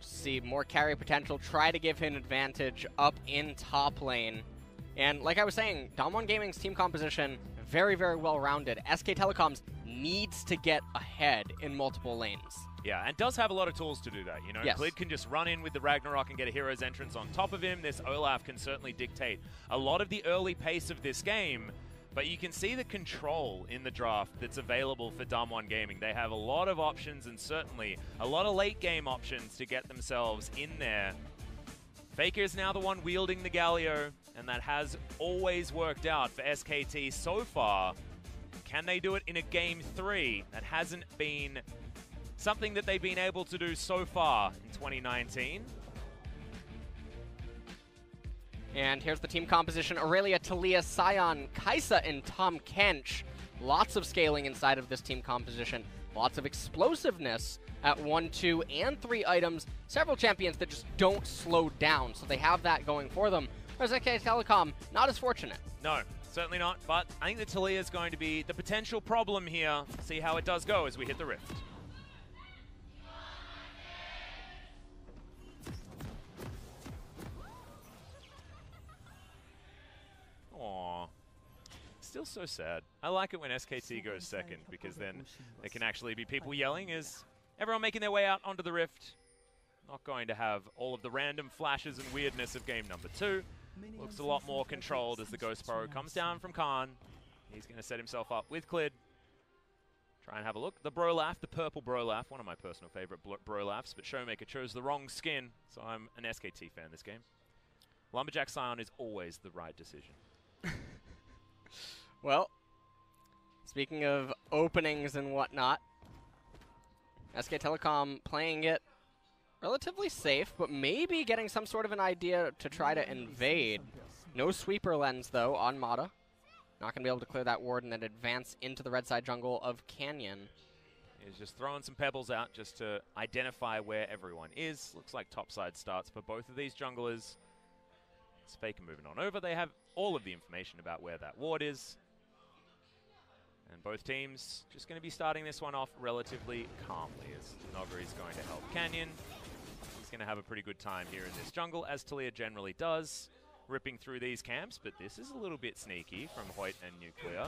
see more carry potential, try to give him advantage up in top lane. And like I was saying, Damwon Gaming's team composition, very, very well-rounded. SK Telecom's needs to get ahead in multiple lanes. Yeah, and does have a lot of tools to do that. You know, yes. Clid can just run in with the Ragnarok and get a hero's entrance on top of him. This Olaf can certainly dictate a lot of the early pace of this game. But you can see the control in the draft that's available for Damwon Gaming. They have a lot of options and certainly a lot of late game options to get themselves in there. Faker is now the one wielding the Galio, and that has always worked out for SKT so far. Can they do it in a Game 3? That hasn't been something that they've been able to do so far in 2019. And here's the team composition. Aurelia, Talia, Sion, Kaisa, and Tae-min. Lots of scaling inside of this team composition. Lots of explosiveness at 1, 2, and 3 items. Several champions that just don't slow down, so they have that going for them. Whereas SK Telecom, not as fortunate. No, certainly not. But I think that Talia is going to be the potential problem here. See how it does go as we hit the Rift. Aww. Still so sad. I like it when SKT goes second, because then there can actually be people yelling as everyone making their way out onto the Rift. Not going to have all of the random flashes and weirdness of game number 2. Looks a lot more controlled as the Ghost Pro comes down from Kang. He's going to set himself up with Clid. Try and have a look. The Brolaf, the purple Brolaf, one of my personal favorite Brolafs, but ShowMaker chose the wrong skin, so I'm an SKT fan this game. Lumberjack Sion is always the right decision. Well, speaking of openings and whatnot, SK Telecom playing it relatively safe, but maybe getting some sort of an idea to try to invade. No sweeper lens, though, on Mata. Not going to be able to clear that ward and then advance into the red side jungle of Canyon. He's just throwing some pebbles out just to identify where everyone is. Looks like topside starts for both of these junglers. Faker moving on over. They have all of the information about where that ward is. And both teams just going to be starting this one off relatively calmly as Nuguri's going to help Canyon. He's going to have a pretty good time here in this jungle, as Talia generally does, ripping through these camps. But this is a little bit sneaky from Hoit and Nuclear,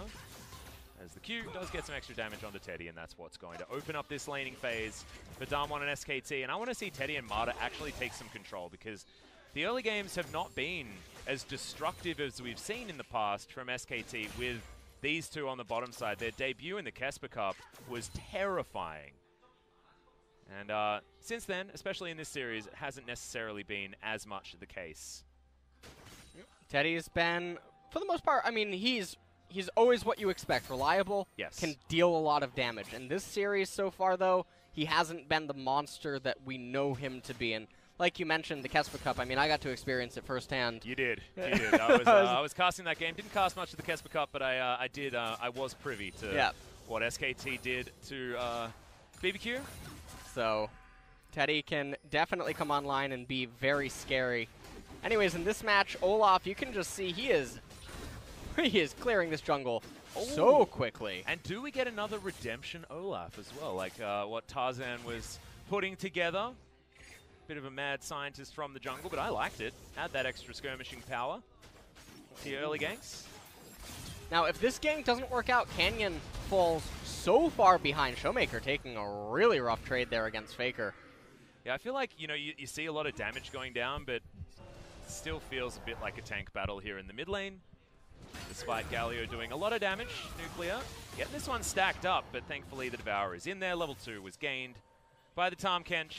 as the Q does get some extra damage onto Teddy, and that's what's going to open up this laning phase for Damwon and SKT. And I want to see Teddy and Mata actually take some control, because the early games have not been as destructive as we've seen in the past from SKT with these two on the bottom side. Their debut in the Kesper Cup was terrifying. And since then, especially in this series, it hasn't necessarily been as much the case. Teddy's been, for the most part, I mean, he's always what you expect. Reliable, yes, can deal a lot of damage. In this series so far, though, he hasn't been the monster that we know him to be. And like you mentioned, the Kesper Cup, I mean, I got to experience it firsthand. You did. You did. I was casting that game. Didn't cast much of the Kesper Cup, but I did. I was privy to what SKT did to BBQ. So Teddy can definitely come online and be very scary. Anyways, in this match, Olaf, you can just see he is clearing this jungle so quickly. And do we get another redemption Olaf as well, like what Tarzan was putting together? Bit of a mad scientist from the jungle, but I liked it. Add that extra skirmishing power to your early ganks. Now, if this gank doesn't work out, Canyon falls so far behind. ShowMaker taking a really rough trade there against Faker. Yeah, I feel like, you know, you see a lot of damage going down, but it still feels a bit like a tank battle here in the mid lane. Despite Galio doing a lot of damage, Nuclear getting this one stacked up, but thankfully the Devourer is in there. Level 2 was gained by the Tae-min.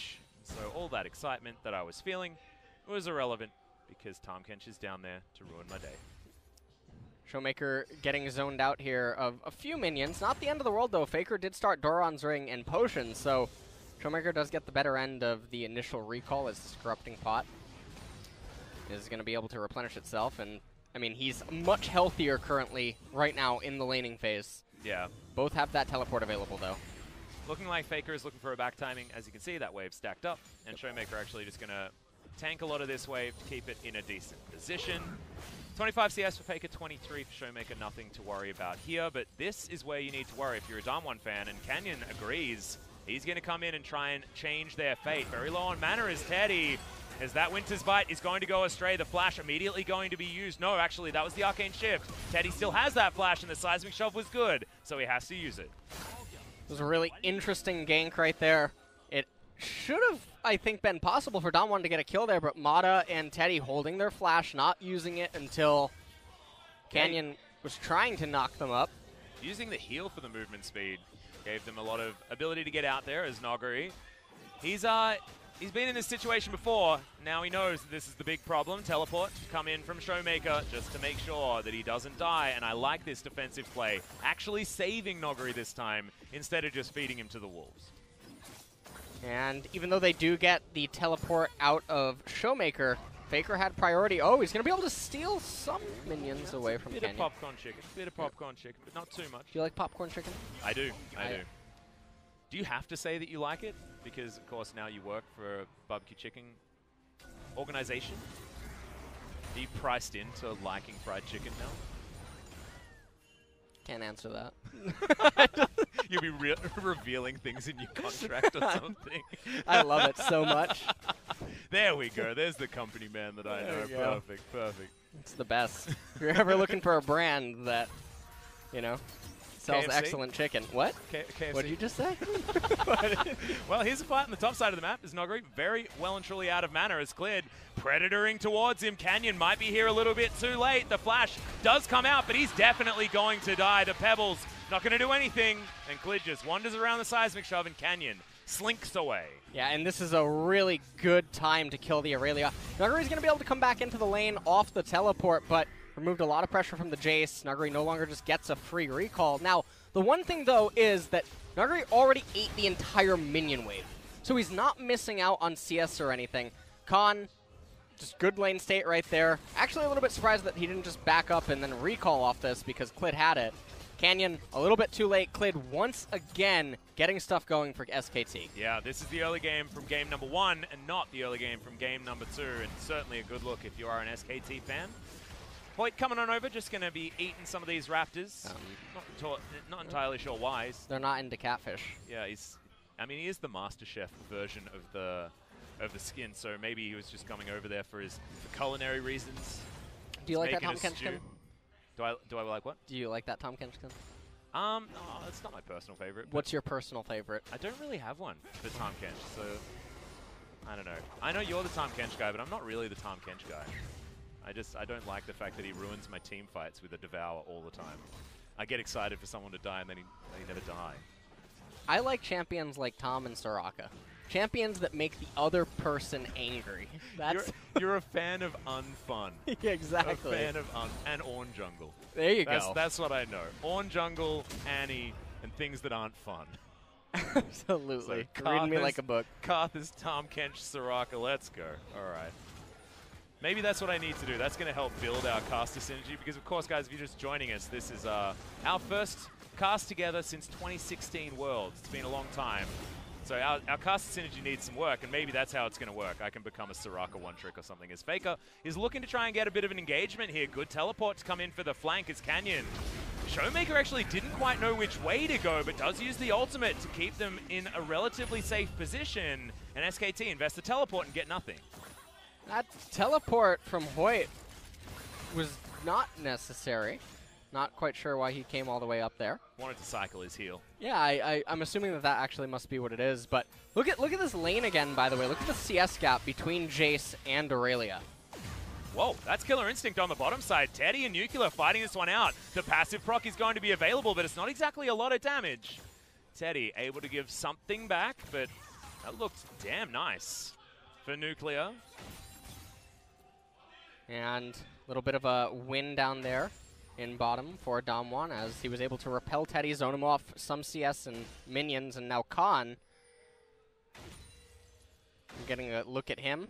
So all that excitement that I was feeling was irrelevant, because Tae-min is down there to ruin my day. ShowMaker getting zoned out here of a few minions. Not the end of the world, though. Faker did start Doran's Ring and Potion, so ShowMaker does get the better end of the initial recall as this Corrupting Pot is going to be able to replenish itself. And, I mean, he's much healthier currently right now in the laning phase. Yeah. Both have that teleport available, though. Looking like Faker is looking for a back timing. As you can see, that wave stacked up, and ShowMaker actually just going to tank a lot of this wave to keep it in a decent position. 25 CS for Faker, 23 for ShowMaker, nothing to worry about here, but this is where you need to worry if you're a Damwon fan, and Canyon agrees. He's going to come in and try and change their fate. Very low on mana is Teddy. As that Winter's Bite is going to go astray, the flash immediately going to be used. No, actually, that was the Arcane Shift. Teddy still has that flash, and the Seismic Shove was good, so he has to use it. It was a really interesting gank right there. It should have, I think, been possible for Damwong to get a kill there, but Mata and Teddy holding their flash, not using it until Canyon was trying to knock them up. Using the heal for the movement speed gave them a lot of ability to get out there as Nuguri. He's been in this situation before. Now he knows that this is the big problem. Teleport to come in from ShowMaker just to make sure that he doesn't die. And I like this defensive play. Actually saving Nuguri this time instead of just feeding him to the wolves. And even though they do get the teleport out of ShowMaker, Faker had priority. Oh, he's going to be able to steal some minions away from Canyon. Bit of popcorn chicken. Bit of popcorn chicken, but not too much. Do you like popcorn chicken? I do. I do. Do you have to say that you like it? Because, of course, now you work for a barbecue chicken organization. Are you priced into liking fried chicken now? Can't answer that. You'll be revealing things in your contract or something. I love it so much. There we go. There's the company man that I know. Perfect, perfect. It's the best. If you're ever looking for a brand that, you know, sells KFC? excellent chicken. What? KFC. What did you just say? Well, here's a fight on the top side of the map. Is Nuguri very well and truly out of mana as Clid predatoring towards him. Canyon might be here a little bit too late. The flash does come out, but he's definitely going to die. The Pebbles not going to do anything, and Clid just wanders around the Seismic Shove, and Canyon slinks away. Yeah, and this is a really good time to kill the Aurelia. Nuguri's going to be able to come back into the lane off the teleport, but removed a lot of pressure from the Jace. Nuguri no longer just gets a free recall. Now, the one thing, though, is that Nuguri already ate the entire minion wave. So he's not missing out on CS or anything. Khan, just good lane state right there. Actually, a little bit surprised that he didn't just back up and then recall off this because Clid had it. Canyon, a little bit too late. Clid once again getting stuff going for SKT. Yeah, this is the early game from game number 1 and not the early game from game number 2. And certainly a good look if you are an SKT fan. Hoit coming on over, just going to be eating some of these raptors. Not entirely sure why. They're not into catfish. Yeah, he is the Master Chef version of the skin, so maybe he was just coming over there for culinary reasons. Do you like that Tom Kent skin? Do I like what? Do you like that Tom Kent skin? No, it's not my personal favorite. What's your personal favorite? I don't really have one for Tom Kench, so I don't know. I know you're the Tom Kench guy, but I'm not really the Tom Kench guy. I don't like the fact that he ruins my team fights with a Devour all the time. I get excited for someone to die and then they never die. I like champions like Tom and Soraka. Champions that make the other person angry. You're a fan of unfun. Yeah, exactly. A fan of and Ornn Jungle. There you go. That's what I know. Ornn Jungle, Annie, and things that aren't fun. Absolutely. So Reading me like a book. Karth is Tom Kench, Soraka. Let's go. All right. Maybe that's what I need to do. That's going to help build our caster synergy because, of course, guys, if you're just joining us, this is our first cast together since 2016 Worlds. It's been a long time. So our caster synergy needs some work, and maybe that's how it's going to work. I can become a Soraka one-trick or something. As Faker is looking to try and get a bit of an engagement here. Good teleport to come in for the flank as Canyon. ShowMaker actually didn't quite know which way to go, but does use the ultimate to keep them in a relatively safe position. And SKT invests the teleport and get nothing. That teleport from Hoit was not necessary. Not quite sure why he came all the way up there. Wanted to cycle his heal. Yeah, I'm assuming that actually must be what it is. But look at this lane again, by the way. Look at the CS gap between Jace and Aurelia. Whoa, that's Killer Instinct on the bottom side. Teddy and Nuclear fighting this one out. The passive proc is going to be available, but it's not exactly a lot of damage. Teddy able to give something back, but that looked damn nice for Nuclear. And a little bit of a win down there in bottom for Damwong as he was able to repel Teddy, zone him off some CS and minions, and now Khan. I'm getting a look at him.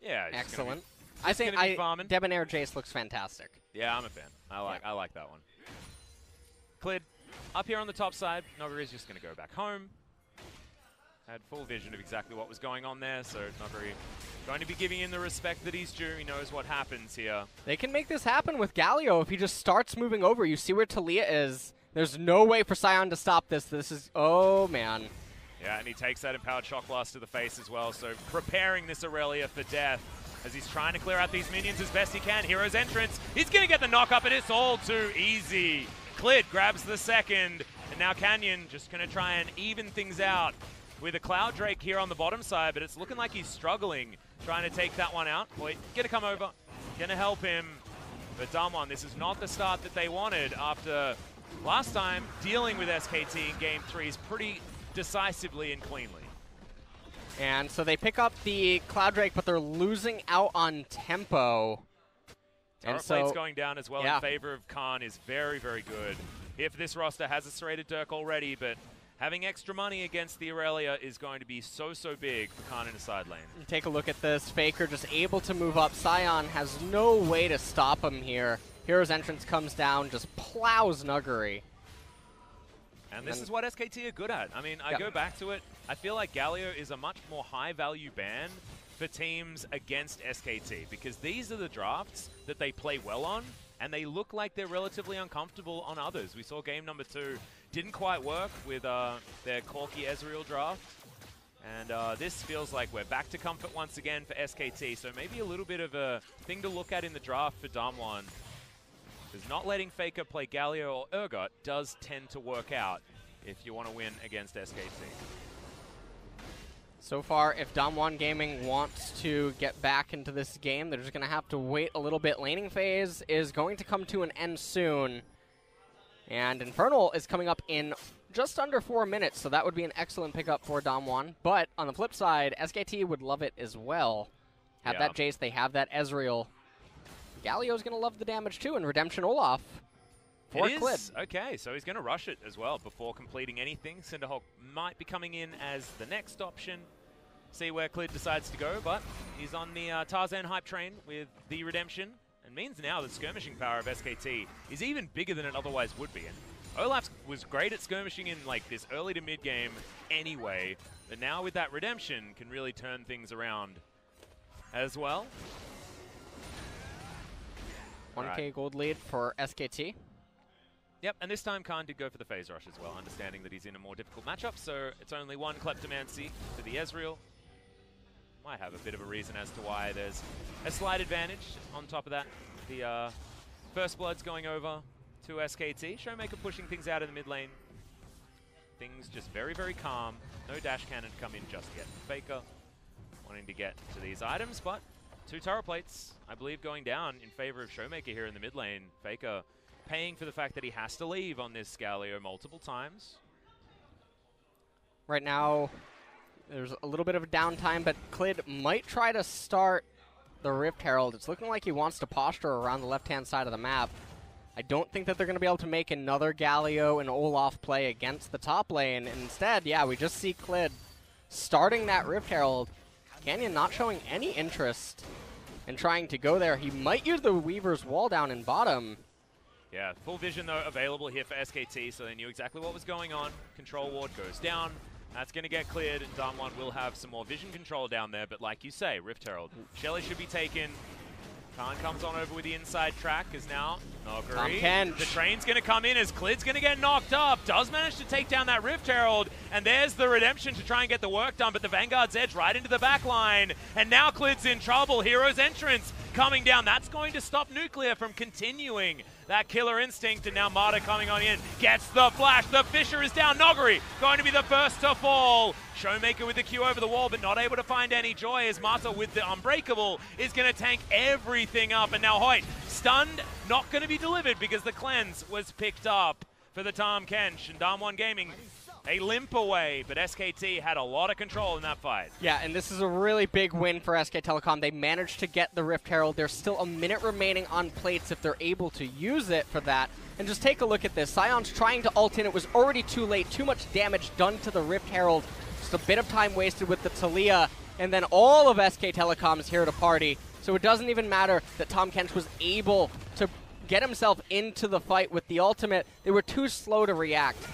Yeah, excellent. I think Debonair Jace looks fantastic. Yeah, I'm a fan. I like that one. Clid up here on the top side. Nuguri is just going to go back home. Had full vision of exactly what was going on there, so Nuguri going to be giving him the respect that he's due. He knows what happens here. They can make this happen with Galio if he just starts moving over. You see where Talia is. There's no way for Sion to stop this. This is, oh man. Yeah, and he takes that Empowered Shock Blast to the face as well, so preparing this Aurelia for death as he's trying to clear out these minions as best he can. Hero's entrance, he's going to get the knock up, and it's all too easy. Clid grabs the second, and now Canyon just going to try and even things out with a Cloud Drake here on the bottom side, but it's looking like he's struggling trying to take that one out. Hoit going to come over, going to help him, but Damwong, this is not the start that they wanted after last time dealing with SKT in Game 3s pretty decisively and cleanly. And so they pick up the Cloud Drake, but they're losing out on tempo. Turret plate's going down as well in favor of Khan is very, very good. If this roster has a serrated Dirk already, but having extra money against the Aurelia is going to be so big for Khan in the side lane. Take a look at this. Faker just able to move up. Se-hyeong has no way to stop him here. Hero's entrance comes down, just plows Nuguri. And this is what SKT are good at. I mean, I go back to it. I feel like Galio is a much more high-value ban for teams against SKT because these are the drafts that they play well on, and they look like they're relatively uncomfortable on others. We saw game number 2 didn't quite work with their Corki Ezreal draft. And this feels like we're back to comfort once again for SKT, so maybe a little bit of a thing to look at in the draft for Damwong. Because not letting Faker play Galio or Urgot does tend to work out if you want to win against SKT. So far, if Damwong Gaming wants to get back into this game, they're just going to have to wait a little bit. Laning phase is going to come to an end soon. And Infernal is coming up in just under 4 minutes, so that would be an excellent pickup for Damwong. But on the flip side, SKT would love it as well. Have that Jace, they have that Ezreal. Galio's going to love the damage too, and Redemption Olaf for Clid. Okay, so he's going to rush it as well before completing anything. Cinderhawk might be coming in as the next option. See where Clid decides to go, but he's on the Tarzan hype train with the Redemption, and means now the skirmishing power of SKT is even bigger than it otherwise would be. And Olaf was great at skirmishing in like this early to mid game anyway, but now with that Redemption can really turn things around as well. 1K gold lead for SKT. Yep, and this time Khan did go for the phase rush as well, understanding that he's in a more difficult matchup, so it's only one Kleptomancy to the Ezreal. Might have a bit of a reason as to why there's a slight advantage. On top of that, the First Blood's going over to SKT. ShowMaker pushing things out in the mid lane. Things just very, very calm. No dash cannon come in just yet. Faker wanting to get to these items, but 2 turret plates, I believe, going down in favor of ShowMaker here in the mid lane. Faker paying for the fact that he has to leave on this Galio multiple times. Right now, there's a little bit of a downtime, but Clid might try to start the Rift Herald. It's looking like he wants to posture around the left-hand side of the map. I don't think that they're going to be able to make another Galio and Olaf play against the top lane. And instead, yeah, we just see Clid starting that Rift Herald. Canyon not showing any interest in trying to go there. He might use the Weaver's wall down in bottom. Yeah, full vision, though, available here for SKT, so they knew exactly what was going on. Control ward goes down. That's going to get cleared, and Damwong will have some more vision control down there, but like you say, Rift Herald. Shelly should be taken. Khan comes on over with the inside track, as now Nuguri. The train's going to come in as Clid's going to get knocked up. Does manage to take down that Rift Herald, and there's the Redemption to try and get the work done, but the Vanguard's edge right into the back line, and now Clid's in trouble. Hero's entrance coming down. That's going to stop Nuclear from continuing that killer instinct, and now Marta coming on in. Gets the flash. The Fisher is down. Nuguri going to be the first to fall. ShowMaker with the Q over the wall, but not able to find any joy as Marta with the Unbreakable is going to tank everything up. And now Hoit stunned, not going to be delivered because the cleanse was picked up for the Tahm Kench. And Damwong Gaming, a limp away, but SKT had a lot of control in that fight. Yeah, and this is a really big win for SK Telecom. They managed to get the Rift Herald. There's still a minute remaining on plates if they're able to use it for that. And just take a look at this. Se-hyeong's trying to ult in. It was already too late. Too much damage done to the Rift Herald. Just a bit of time wasted with the Talia. And then all of SK Telecom is here to party. So it doesn't even matter that Tahm Kench was able to get himself into the fight with the ultimate. They were too slow to react.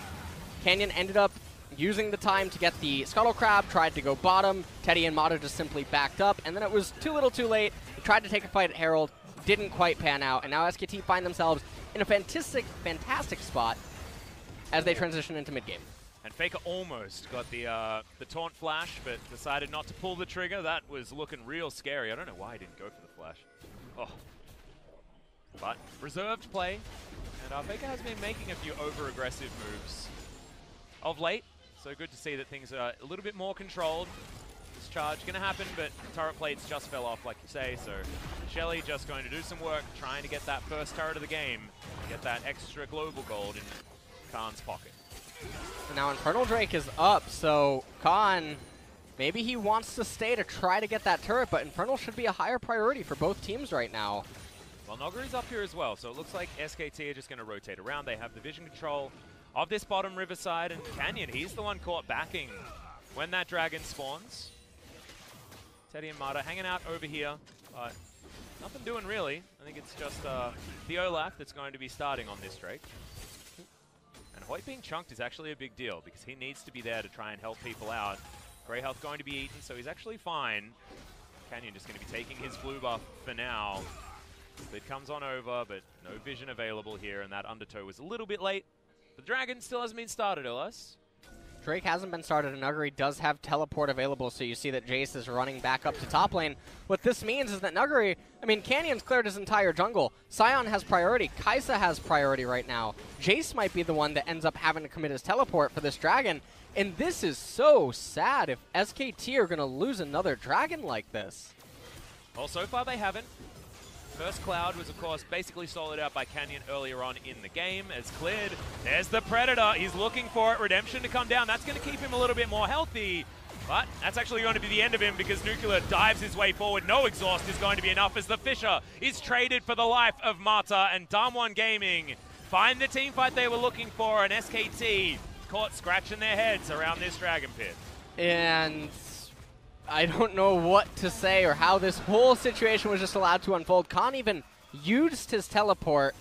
Canyon ended up using the time to get the Scuttle Crab, tried to go bottom. Teddy and Mata just simply backed up, and then it was too little too late. They tried to take a fight at Herald, didn't quite pan out, and now SKT find themselves in a fantastic spot as they transition into mid-game. And Faker almost got the taunt flash, but decided not to pull the trigger. That was looking real scary. I don't know why he didn't go for the flash. Oh. But reserved play, and Faker has been making a few over-aggressive moves of late. So good to see that things are a little bit more controlled. This charge going to happen, but turret plates just fell off, like you say. So Shelly just going to do some work, trying to get that first turret of the game, get that extra global gold in Khan's pocket. Now Infernal Drake is up, so Khan, maybe he wants to stay to try to get that turret, but Infernal should be a higher priority for both teams right now. Well, Nuguri's up here as well, so it looks like SKT are just going to rotate around. They have the vision control of this bottom riverside, and Canyon, he's the one caught backing when that dragon spawns. Teddy and Mata hanging out over here, but nothing doing really. I think it's just the Olaf that's going to be starting on this Drake. And Hoit being chunked is actually a big deal because he needs to be there to try and help people out. Grey health going to be eaten, so he's actually fine. Canyon just going to be taking his blue buff for now. Clid comes on over, but no vision available here, and that undertow was a little bit late. The dragon still hasn't been started, Elias. Drake hasn't been started, and Nuguri does have teleport available, so you see that Jace is running back up to top lane. What this means is that Nuguri, I mean, Canyon's cleared his entire jungle. Sion has priority. Kaisa has priority right now. Jace might be the one that ends up having to commit his teleport for this dragon, and this is so sad if SKT are going to lose another dragon like this. Well, so far they haven't. First Cloud was, of course, basically soloed out by Canyon earlier on in the game. As Clid, there's the Predator. He's looking for it. Redemption to come down. That's going to keep him a little bit more healthy. But that's actually going to be the end of him because Nuclear dives his way forward. No exhaust is going to be enough as the Fisher is traded for the life of Mata. And Damwong Gaming find the team fight they were looking for. And SKT caught scratching their heads around this Dragon Pit. And I don't know what to say or how this whole situation was just allowed to unfold. Khan even used his teleport,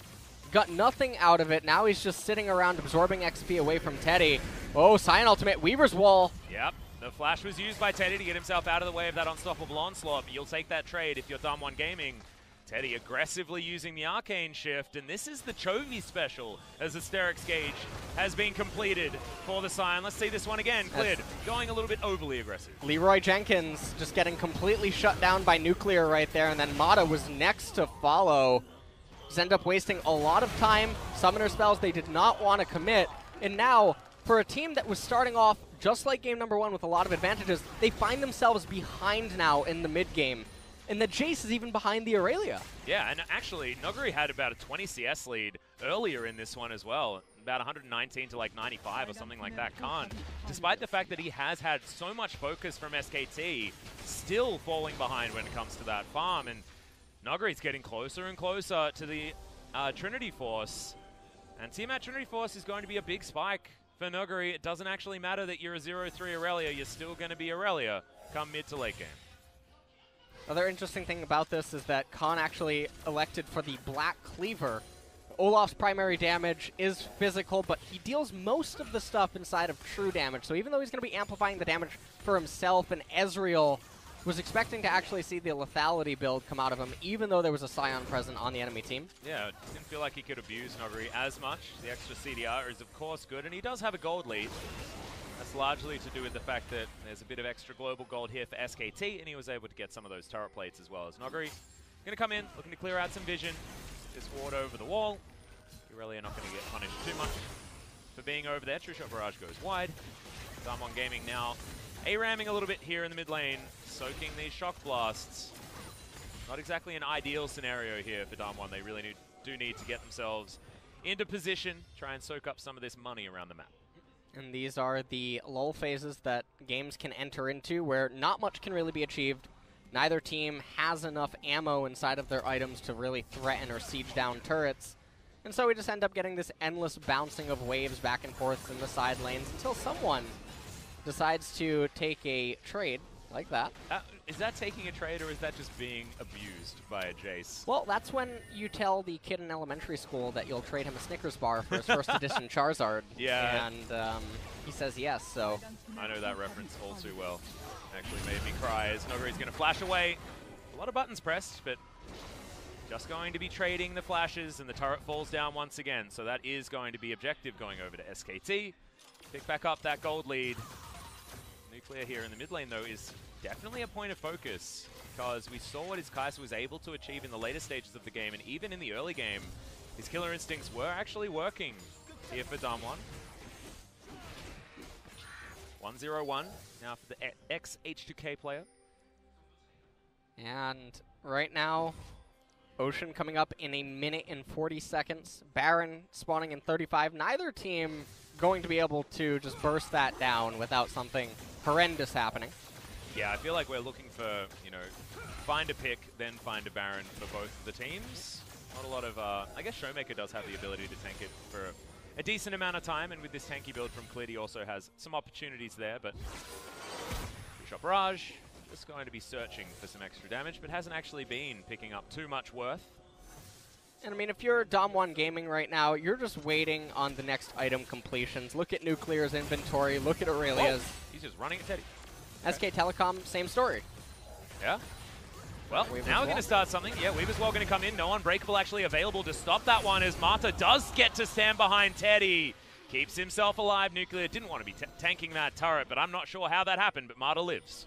got nothing out of it. Now he's just sitting around absorbing XP away from Teddy. Oh, Sion ultimate, Weaver's Wall. Yep, the flash was used by Teddy to get himself out of the way of that unstoppable onslaught. But you'll take that trade if you're Damwon Gaming. Teddy aggressively using the Arcane Shift, and this is the Chovy special as the Sterix Gauge has been completed for the Sion. Let's see this one again. Clid going a little bit overly aggressive. Leroy Jenkins just getting completely shut down by Nuclear right there, and then Mata was next to follow. Just end up wasting a lot of time. Summoner spells they did not want to commit, and now for a team that was starting off just like game number one with a lot of advantages, they find themselves behind now in the mid game. And the Jace is even behind the Aurelia. Yeah, and actually, Nuguri had about a 20 CS lead earlier in this one as well. About 119 to like 95 or something like that. Khan, despite the fact that he has had so much focus from SKT, still falling behind when it comes to that farm. And Nuguri's getting closer and closer to the Trinity Force. And Team at Trinity Force is going to be a big spike for Nuguri. It doesn't actually matter that you're a 0-3 Aurelia. You're still going to be Aurelia come mid to late game. Another interesting thing about this is that Khan actually elected for the Black Cleaver. Olaf's primary damage is physical, but he deals most of the stuff inside of true damage. So even though he's going to be amplifying the damage for himself, and Ezreal was expecting to actually see the lethality build come out of him, even though there was a Sion present on the enemy team. Yeah, it didn't feel like he could abuse Nuguri as much. The extra CDR is, of course, good, and he does have a gold lead. That's largely to do with the fact that there's a bit of extra global gold here for SKT, and he was able to get some of those turret plates as well as Nuguri. Going to come in, looking to clear out some vision. This ward over the wall. You really are not going to get punished too much for being over there. True Shot Barrage goes wide. Damwon Gaming now A-ramming a little bit here in the mid lane, soaking these shock blasts. Not exactly an ideal scenario here for Damwon. They really do need to get themselves into position, try and soak up some of this money around the map. And these are the lull phases that games can enter into where not much can really be achieved. Neither team has enough ammo inside of their items to really threaten or siege down turrets. And so we just end up getting this endless bouncing of waves back and forth in the side lanes until someone decides to take a trade like that. Is that taking a trade, or is that just being abused by a Jace? Well, that's when you tell the kid in elementary school that you'll trade him a Snickers bar for his first edition Charizard. Yeah. And he says yes, so. I know that reference all too well. Actually made me cry as Nuguri's going to flash away. A lot of buttons pressed, but just going to be trading the flashes, and the turret falls down once again. So that is going to be objective going over to SKT. pick back up that gold lead. Nuclear here in the mid lane, though, is definitely a point of focus, because we saw what his Kai'Sa was able to achieve in the later stages of the game, and even in the early game, his killer instincts were actually working here for Damwong. 1-0-1 now for the ex-H2K player. And right now, Ocean coming up in 1 minute and 40 seconds. Baron spawning in 35. Neither team going to be able to just burst that down without something horrendous happening. Yeah, I feel like we're looking for, you know, find a pick, then find a Baron for both of the teams. Not a lot of, I guess ShowMaker does have the ability to tank it for a decent amount of time, and with this tanky build from Clid, he also has some opportunities there, but shot barrage, just going to be searching for some extra damage, but hasn't actually been picking up too much worth. And I mean, if you're Damwon Gaming right now, you're just waiting on the next item completions. Look at Nuclear's inventory, look at Aurelia's. Oh, he's just running at Teddy. SK Telecom, same story. Yeah. Well, now we're going to start something. Yeah, Weaver's Wall going to come in. No Unbreakable actually available to stop that one, as Marta does get to stand behind Teddy. Keeps himself alive. Nuclear didn't want to be tanking that turret, but I'm not sure how that happened, but Marta lives.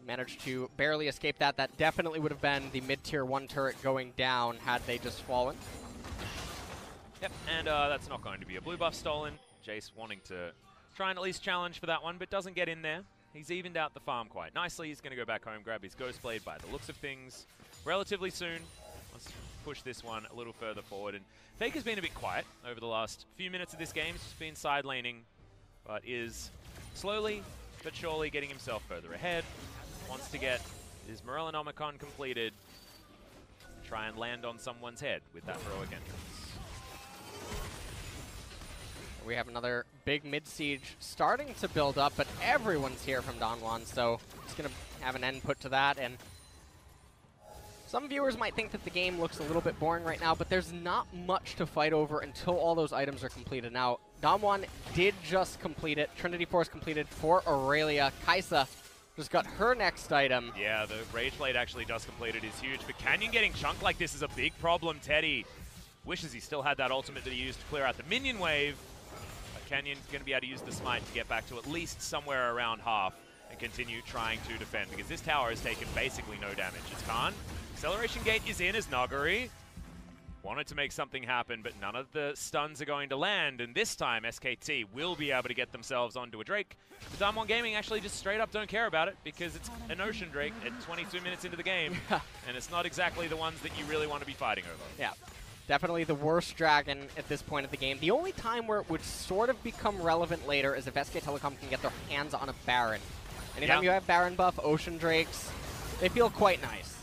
Managed to barely escape that. That definitely would have been the mid-tier 1 turret going down had they just fallen. Yep, and that's not going to be a blue buff stolen. Jace wanting to try and at least challenge for that one, but doesn't get in there. He's evened out the farm quite nicely. He's going to go back home, grab his Ghost Blade by the looks of things relatively soon. Let's push this one a little further forward. And Faker's been a bit quiet over the last few minutes of this game. He's just been side laning, but is slowly but surely getting himself further ahead. Wants to get his Morellonomicon completed. Try and land on someone's head with that heroic entrance. We have another big mid-siege starting to build up, but everyone's here from Damwon, so it's going to have an end put to that. And some viewers might think that the game looks a little bit boring right now, but there's not much to fight over until all those items are completed. Now, Damwon did just complete it. Trinity Force completed for Aurelia. Kai'Sa just got her next item. Yeah, the Rage Blade actually does complete it is huge, but Canyon getting chunked like this is a big problem. Teddy wishes he still had that ultimate that he used to clear out the minion wave. Canyon's going to be able to use the smite to get back to at least somewhere around half and continue trying to defend, because this tower has taken basically no damage. It's Khan. Acceleration Gate is in as Nuguri wanted to make something happen, but none of the stuns are going to land, and this time SKT will be able to get themselves onto a Drake. But Damwon Gaming actually just straight up don't care about it, because it's an Ocean Drake at 22 minutes into the game, and it's not exactly the ones that you really want to be fighting over. Yeah. Definitely the worst dragon at this point of the game. The only time where it would sort of become relevant later is if SK Telecom can get their hands on a Baron. Anytime you have Baron buff, Ocean Drakes, they feel quite nice.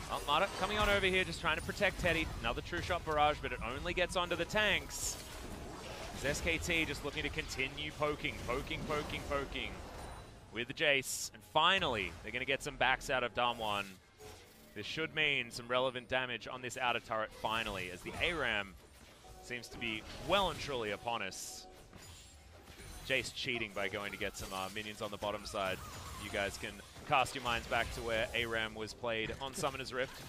Well, Marta coming on over here, just trying to protect Teddy. Another true shot barrage, but it only gets onto the tanks. As SKT just looking to continue poking with the Jace. And finally, they're going to get some backs out of Damwon. This should mean some relevant damage on this outer turret finally, as the ARAM seems to be well and truly upon us. Jace cheating by going to get some minions on the bottom side. You guys can cast your minds back to where ARAM was played on Summoner's Rift.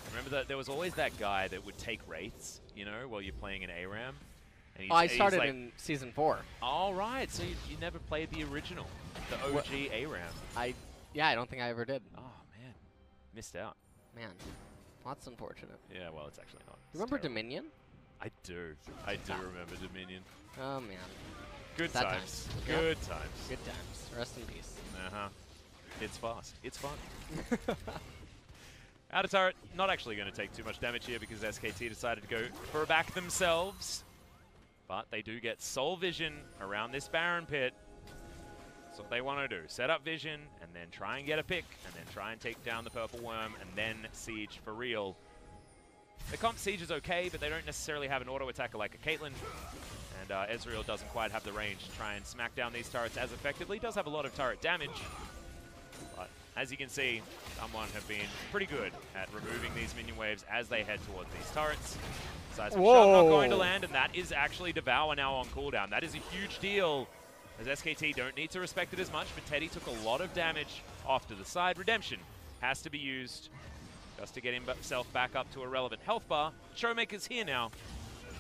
Remember that there was always that guy that would take wraiths, you know, while you're playing an ARAM. And I started like, in Season 4. All right, so you never played the original, the OG ARAM. Yeah, I don't think I ever did. Oh, man. Missed out. Man, that's unfortunate. Yeah, well, it's actually not. It's remember terrible. Dominion? I do. I do remember Dominion. Oh, man. Good times. Good times. Good times. Rest in peace. Uh-huh. It's fast. It's fun. Outer turret, not actually going to take too much damage here because SKT decided to go for a back themselves. But they do get soul vision around this Baron pit. That's what they want to do. Set up vision, and then try and get a pick, and then try and take down the purple worm, and then siege for real. The comp siege is okay, but they don't necessarily have an auto attacker like a Caitlyn. And Ezreal doesn't quite have the range to try and smack down these turrets as effectively. Does have a lot of turret damage. But as you can see, Damwon have been pretty good at removing these minion waves as they head towards these turrets. Seismic Shot not going to land, and that is actually Devour now on cooldown. That is a huge deal, as SKT don't need to respect it as much, but Teddy took a lot of damage off to the side. Redemption has to be used just to get himself back up to a relevant health bar. ShowMaker's here now.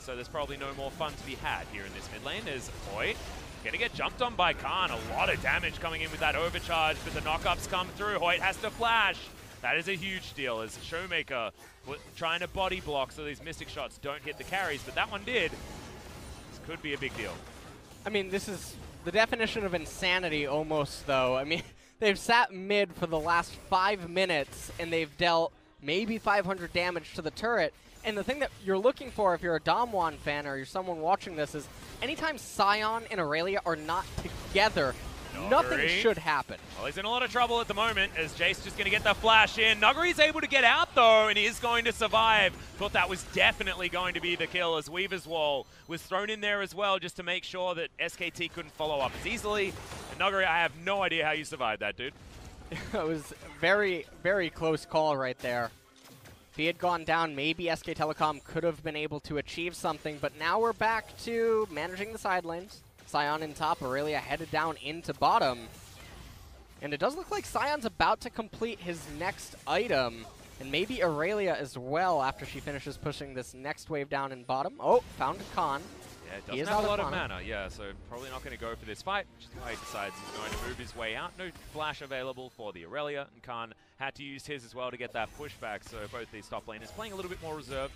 so there's probably no more fun to be had here in this mid lane. There's Hoit gonna get jumped on by Kang. A lot of damage coming in with that overcharge, but the knockups come through. Hoit has to flash. That is a huge deal as ShowMaker trying to body block so these Mystic shots don't hit the carries, but that one did. This could be a big deal. I mean, this is the definition of insanity almost, though. I mean, they've sat mid for the last 5 minutes, and they've dealt maybe 500 damage to the turret. And the thing that you're looking for if you're a Damwong fan or you're someone watching this is anytime ShowMaker and Aurelia are not together, nothing should happen. Well, he's in a lot of trouble at the moment as Jace just going to get the flash in. Nuguri's able to get out, though, and he is going to survive. Thought that was definitely going to be the kill as Weaver's Wall was thrown in there as well just to make sure that SKT couldn't follow up as easily. And Nuguri, I have no idea how you survived that, dude. It was very, very close call right there. If he had gone down, maybe SK Telecom could have been able to achieve something, but now we're back to managing the side lanes. Se-hyeong in top, Aurelia headed down into bottom. And it does look like Se-hyeong's about to complete his next item, and maybe Aurelia as well after she finishes pushing this next wave down in bottom. Oh, found Kang. Yeah, it doesn't have a lot of mana, yeah, so probably not going to go for this fight, which is why he decides he's going to move his way out. No flash available for the Aurelia, and Kang had to use his as well to get that pushback, so both these top laners playing a little bit more reserved.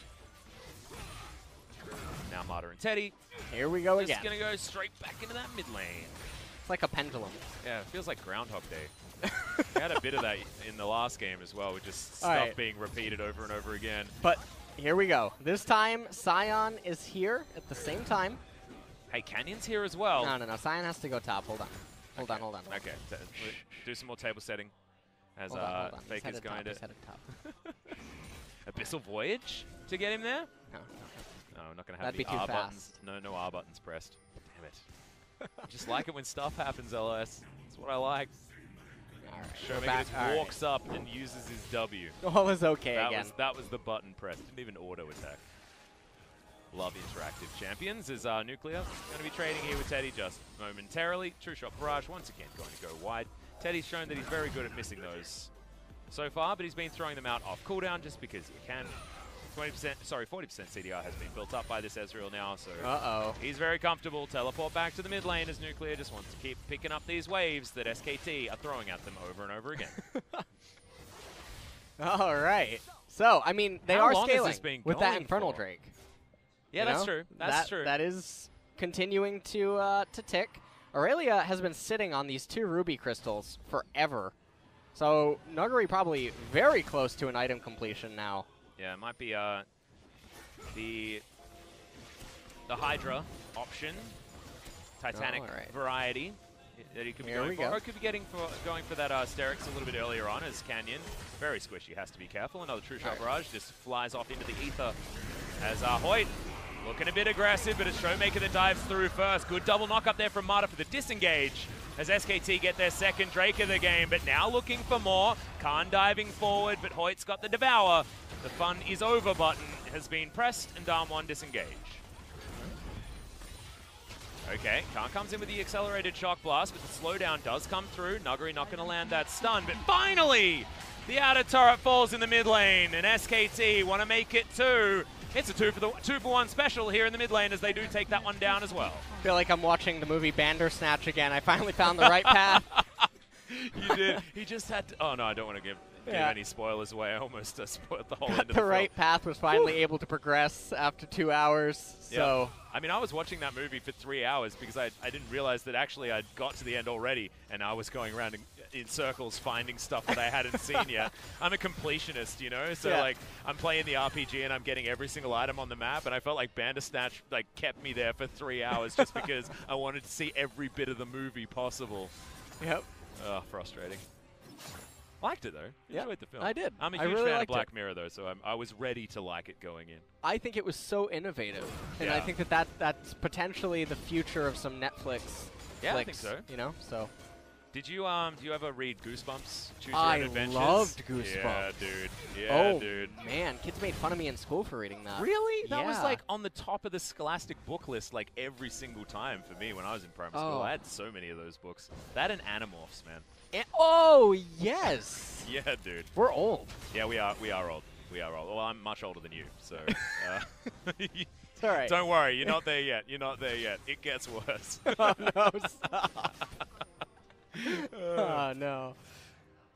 Now Marta and Teddy. Here we go again. Just going to go straight back into that mid lane. It's like a pendulum. Yeah, it feels like Groundhog Day. We had a bit of that in the last game as well, with just stuff being repeated over and over again. But here we go. This time, Se-hyeong is here at the same time. Hey, Canyon's here as well. No. Se-hyeong has to go top. Hold on. Okay, do some more table setting. As hold on. Fake is going to top. Abyssal Voyage to get him there. No, I'm not going to have That'd the be too R fast. buttons. No R buttons pressed. Damn it. I just like it when stuff happens, LS. That's what I like. ShowMaker just walks up and uses his W. All is okay again. That was the button press. Didn't even auto attack. Love interactive champions. Is Nuclear going to be trading here with Teddy just momentarily. True Shot Barrage once again going to go wide. Teddy's shown that he's very good at missing those so far, but he's been throwing them out off cooldown just because he can. 40% CDR has been built up by this Ezreal now, so he's very comfortable. Teleport back to the mid lane as Nuclear just wants to keep picking up these waves that SKT are throwing at them over and over again. All right. So, I mean, they are scaling with that Infernal Drake. Yeah, that's true. That's true. That is continuing to tick. Aurelia has been sitting on these 2 ruby crystals forever. So, Nuguri probably very close to an item completion now. Yeah, it might be the Hydra option, Titanic variety that he could be going for. Or could be going for that Sterix a little bit earlier on as Canyon. Very squishy, has to be careful. Another True Shot Barrage just flies off into the ether as Hoit looking a bit aggressive, but it's ShowMaker that dives through first. Good double knock up there from Marta for the disengage as SKT get their second Drake of the game, but now looking for more. Khan diving forward, but Hoit's got the Devour. The fun is over button has been pressed and Damwong disengage. Okay, Khan comes in with the accelerated shock blast, but the slowdown does come through. Nuguri not going to land that stun, but finally the outer turret falls in the mid lane, and SKT want to make it 2. It's a 2-for-1 special here in the mid lane as they do take that one down as well. I feel like I'm watching the movie Bandersnatch again. I finally found the right path. You did. He just had to. Oh no, I don't want to give any spoilers away. I almost spoiled the whole end of the film. The right path was finally able to progress after 2 hours. So yep. I mean, I was watching that movie for 3 hours because I didn't realize that actually I'd got to the end already, and I was going around in circles finding stuff that I hadn't seen yet. I'm a completionist, you know, so like I'm playing the RPG and I'm getting every single item on the map, and I felt like Bandersnatch like kept me there for 3 hours just because I wanted to see every bit of the movie possible. Yep. Oh, frustrating. Liked it though. Enjoyed the film. I did. I'm a huge fan of Black Mirror though, so I was ready to like it going in. I think it was so innovative, and I think that's potentially the future of some Netflix. Yeah, flicks, I think so. You know, so. Did you do you ever read Goosebumps? Choose Your Own Adventures? I loved Goosebumps. Yeah, dude. Yeah, dude. Man, kids made fun of me in school for reading that. Really? That was like on the top of the Scholastic book list like every single time for me when I was in primary school. I had so many of those books. That and Animorphs, man. Oh, yes. Yeah, dude. We're old. Yeah, we are old. We are old. Well, I'm much older than you, so. It's all right. Don't worry, you're not there yet. You're not there yet. It gets worse. Oh, no, stop. Oh, no.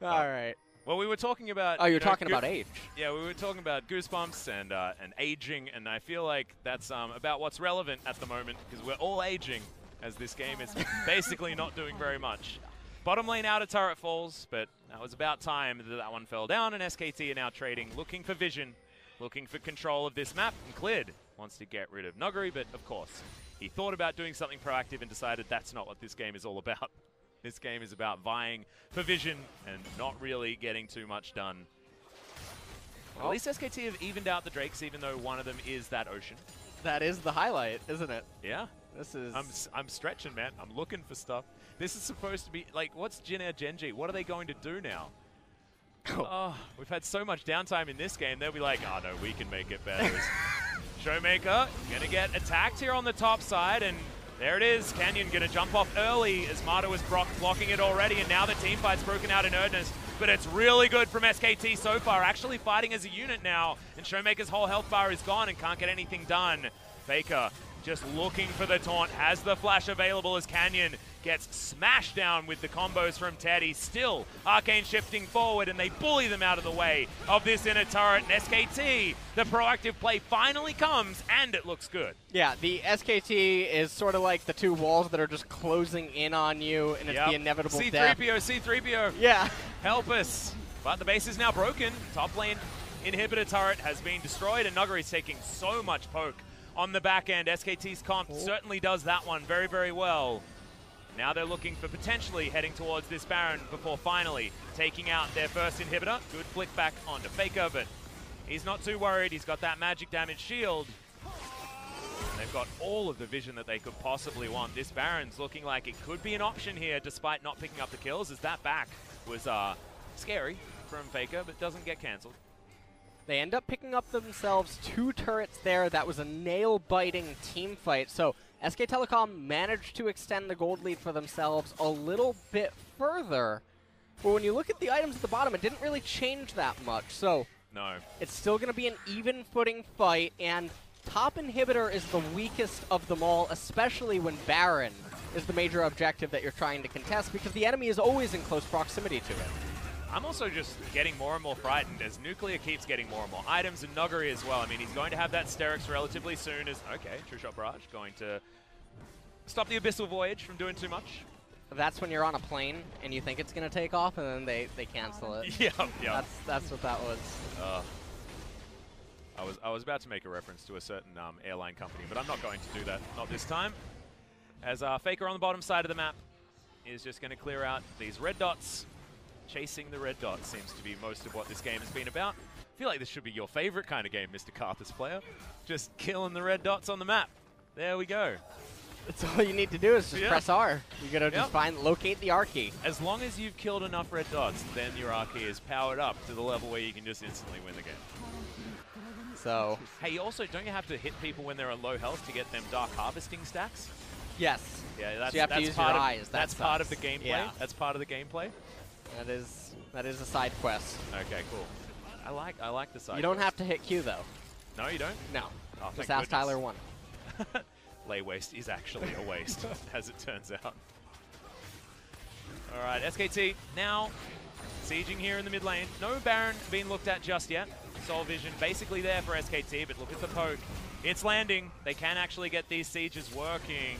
All right. Well, we were talking about... Oh, you were talking about age. Yeah, we were talking about goosebumps and aging, and I feel like that's about what's relevant at the moment, because we're all aging, as this game is basically not doing very much. Bottom lane outer turret falls, but that was about time that one fell down, and SKT are now trading, looking for vision, looking for control of this map, and Clid wants to get rid of Nuguri, but of course, he thought about doing something proactive and decided that's not what this game is all about. This game is about vying for vision and not really getting too much done. Well, at least SKT have evened out the Drakes, even though one of them is that Ocean. That is the highlight, isn't it? Yeah. This is... I'm stretching, man. I'm looking for stuff. This is supposed to be... Like, what's Jin-hee, Genji? What are they going to do now? Oh, we've had so much downtime in this game. They'll be like, oh, no, we can make it better. ShowMaker going to get attacked here on the top side, and... there it is. Canyon going to jump off early as Marta was blocking it already, and now the team fight's broken out in earnest. But it's really good from SKT so far, actually fighting as a unit now. And ShowMaker's whole health bar is gone and can't get anything done. Faker just looking for the taunt, has the flash available as Canyon gets smashed down with the combos from Teddy. Still, Arcane shifting forward, and they bully them out of the way of this inner turret. And SKT, the proactive play finally comes, and it looks good. Yeah, the SKT is sort of like the two walls that are just closing in on you, and it's the inevitable death. C3PO. Yeah. Help us. But the base is now broken. Top lane inhibitor turret has been destroyed, and Nuguri's taking so much poke on the back end. SKT's comp certainly does that one very, very well. Now they're looking for potentially heading towards this Baron before finally taking out their first inhibitor. Good flick back onto Faker, but he's not too worried. He's got that magic damage shield. They've got all of the vision that they could possibly want. This Baron's looking like it could be an option here despite not picking up the kills, as that back was scary from Faker, but doesn't get cancelled. They end up picking up themselves 2 turrets there. That was a nail-biting team fight. So SK Telecom managed to extend the gold lead for themselves a little bit further. But when you look at the items at the bottom, it didn't really change that much. So no, it's still going to be an even footing fight, and top inhibitor is the weakest of them all, especially when Baron is the major objective that you're trying to contest, because the enemy is always in close proximity to it. I'm also just getting more and more frightened as Nuclear keeps getting more and more items, and Nuguri as well. I mean, he's going to have that Sterix relatively soon as... Okay, True Shot Barrage going to stop the Abyssal Voyage from doing too much. That's when you're on a plane and you think it's going to take off, and then they cancel it. Yeah. That's what that was. I was about to make a reference to a certain airline company, but I'm not going to do that. Not this time. As Faker on the bottom side of the map is just going to clear out these red dots. Chasing the red dot seems to be most of what this game has been about. I feel like this should be your favorite kind of game, Mr. Carthus player. Just killing the red dots on the map. There we go. That's all you need to do is just press R. You're going to just locate the R key. As long as you've killed enough red dots, then your R key is powered up to the level where you can just instantly win the game. So, hey, also, don't you have to hit people when they're on low health to get them dark harvesting stacks? yes. Yeah, that's, So you have to use your eyes. That's part of the gameplay. Yeah. That's part of the gameplay. That is a side quest. Okay, cool. I like the side. You don't quest. have to hit Q though. No, you don't. No. Oh, Just thank ask goodness. Tyler 1. Lay waste is actually a waste, as it turns out. All right, SKT now sieging here in the mid lane. No Baron being looked at just yet. Soul Vision basically there for SKT, but look at the poke. It's landing. They can actually get these sieges working.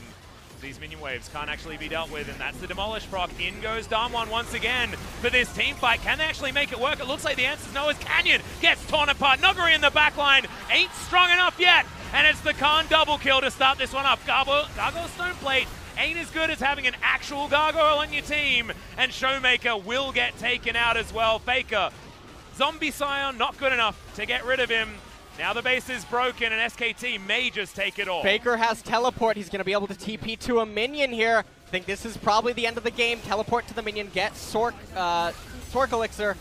These minion waves can't actually be dealt with, and that's the Demolish proc. In goes Damwong once again for this team fight. Can they actually make it work? It looks like the answer is no, as Canyon gets torn apart. Nuguri in the back line ain't strong enough yet, and it's the Khan double kill to start this one up. Gargoyle Stone Plate ain't as good as having an actual gargoyle on your team, and ShowMaker will get taken out as well. Faker, Zombie Scion, not good enough to get rid of him. Now the base is broken, and SKT may just take it all. Faker has teleport. He's going to be able to TP to a minion here. I think this is probably the end of the game. Teleport to the minion, get Sork Elixir,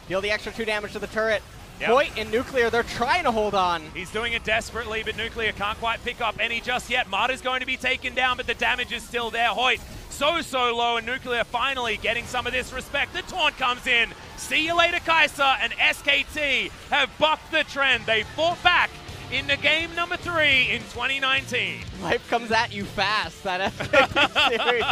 deal the extra 2 damage to the turret. Yep. Hoit and Nuclear, they're trying to hold on. He's doing it desperately, but Nuclear can't quite pick up any just yet. Marta's going to be taken down, but the damage is still there. Hoit so low, and Nuclear finally getting some of this respect. The taunt comes in. See you later, Kai'Sa, and SKT have bucked the trend. They fought back in the game number 3 in 2019. Life comes at you fast, that FAQ series.